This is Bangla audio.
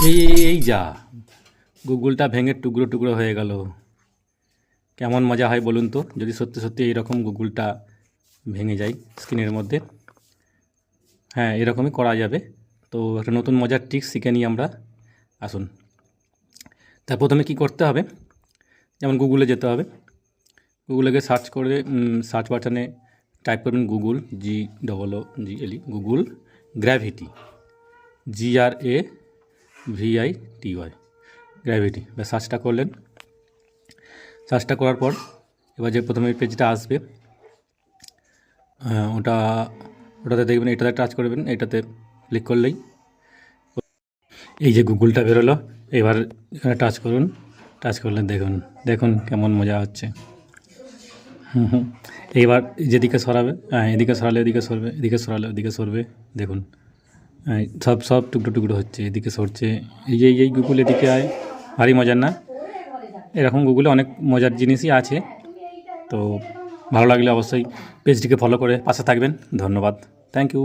এই যা, গুগলটা ভেঙে টুকরো টুকরো হয়ে গেল। কেমন মজা হয় বলুন তো, যদি সত্যি সত্যি এইরকম গুগলটা ভেঙে যায় স্ক্রিনের মধ্যে। হ্যাঁ, এরকমই করা যাবে। তো একটা নতুন মজার ট্রিক্স শিখে নিই আমরা। আসুন, তা প্রথমে কি করতে হবে, যেমন গুগলে যেতে হবে। গুগলে গিয়ে সার্চ করে সার্চ বাটনে টাইপ করবেন Google, GOOGLE, Google gravity, GRAVITY, gravity. বা সার্চটা করলেন। সার্চটা করার পর এবার যে প্রথমে পেজটা আসবে, ওটাতে দেখবেন, এটাতে টাচ করবেন। এটাতে ক্লিক করলেই এই যে গুগলটা বেরোলো। এবার এখানে টাচ করুন। টাচ করলে দেখুন দেখুন কেমন মজা হচ্ছে। এইবার যেদিকে সরাবে, এদিকে সরালে এদিকে সরবে, এদিকে সরালে ওদিকে সরবে। দেখুন সব টুকরো টুকরো হচ্ছে, এদিকে সরছে। এই গুগল এদিকে আয়, ভারী মজার না? এরকম গুগলে অনেক মজার জিনিসই আছে। তো ভালো লাগলে অবশ্যই পেজটিকে ফলো করে পাশে থাকবেন। ধন্যবাদ, থ্যাংক ইউ।